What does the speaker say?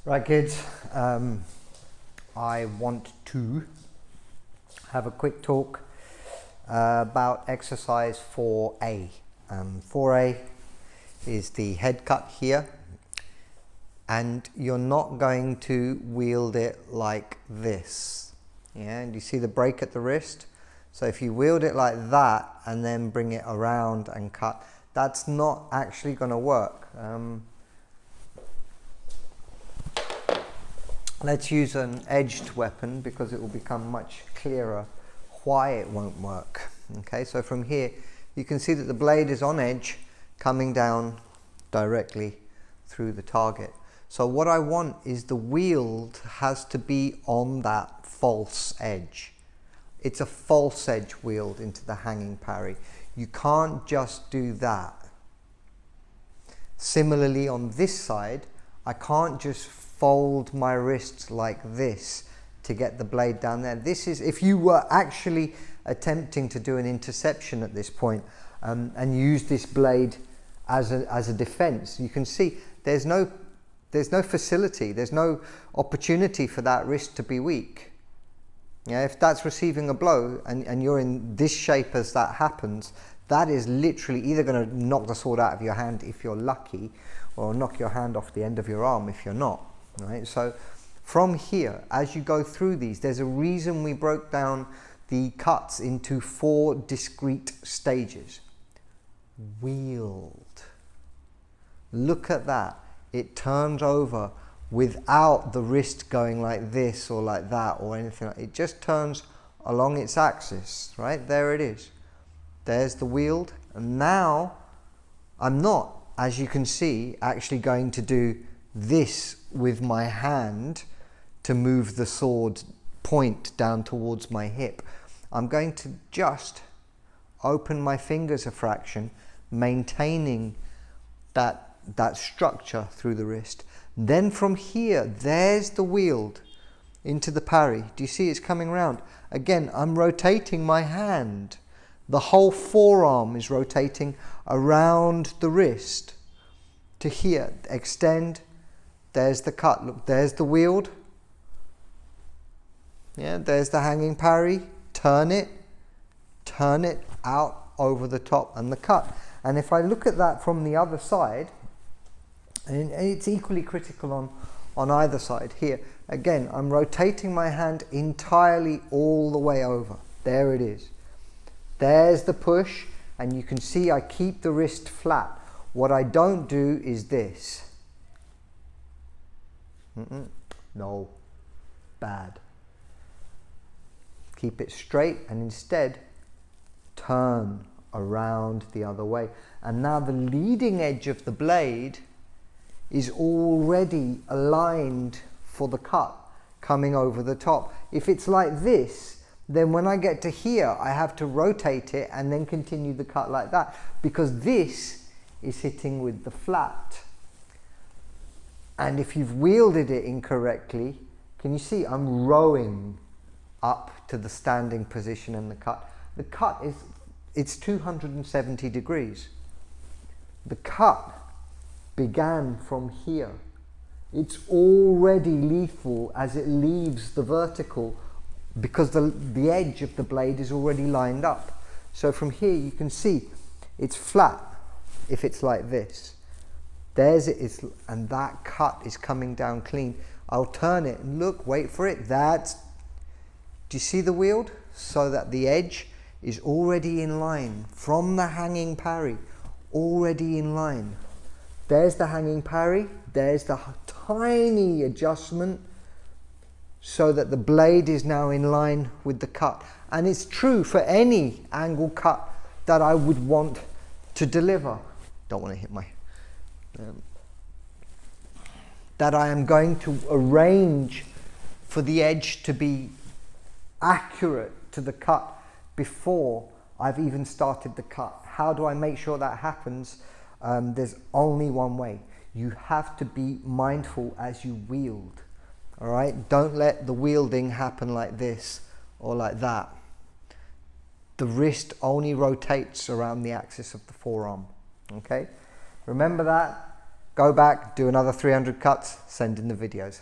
Right, kids, I want to have a quick talk about exercise 4A. 4A is the head cut here, and you're not going to wield it like this. Yeah, and you see the break at the wrist? So if you wield it like that and then bring it around and cut, that's not actually going to work. Let's use an edged weapon because it will become much clearer why it won't work. Okay, so from here you can see that the blade is on edge coming down directly through the target. So what I want is the wield has to be on that false edge. It's a false edge wield into the hanging parry. You can't just do that. Similarly on this side, I can't just fold my wrists like this to get the blade down there. This is, if you were actually attempting to do an interception at this point and use this blade as a defense, you can see there's no facility, there's no opportunity for that wrist to be weak. Yeah, if that's receiving a blow and you're in this shape as that happens, that is literally either going to knock the sword out of your hand if you're lucky, or knock your hand off the end of your arm if you're not. Right? So from here, as you go through these, there's a reason we broke down the cuts into 4 discrete stages. Wield. Look at that. It turns over without the wrist going like this or like that or anything like that. It just turns along its axis, right? There it is. There's the wield. And now I'm not, as you can see, actually going to do this with my hand to move the sword point down towards my hip. I'm going to just open my fingers a fraction, maintaining that structure through the wrist. Then from here, there's the wield into the parry. Do you see it's coming around? Again, I'm rotating my hand. The whole forearm is rotating around the wrist to here. Extend. There's the cut. Look, there's the wield. Yeah, there's the hanging parry. Turn it out over the top and the cut. And if I look at that from the other side, and it's equally critical on either side here. Again, I'm rotating my hand entirely all the way over. There it is. There's the push, and you can see I keep the wrist flat. What I don't do is this. No, bad. Keep it straight and instead turn around the other way. And now the leading edge of the blade is already aligned for the cut coming over the top. If it's like this, then when I get to here, I have to rotate it and then continue the cut like that, because this is hitting with the flat. And if you've wielded it incorrectly, can you see I'm rowing up to the standing position and the cut? The cut is, it's 270 degrees. The cut began from here. It's already lethal as it leaves the vertical because the edge of the blade is already lined up. So from here you can see it's flat if it's like this. There's it, and that cut is coming down clean. I'll turn it and look, wait for it. Do you see the wield? So that the edge is already in line from the hanging parry, already in line. There's the hanging parry. There's the tiny adjustment so that the blade is now in line with the cut. And it's true for any angle cut that I would want to deliver. Don't want to hit my... that I am going to arrange for the edge to be accurate to the cut before I've even started the cut. How do I make sure that happens? There's only one way. You have to be mindful as you wield. All right? Don't let the wielding happen like this or like that. The wrist only rotates around the axis of the forearm. Okay? Remember that. go back, do another 300 cuts, send in the videos.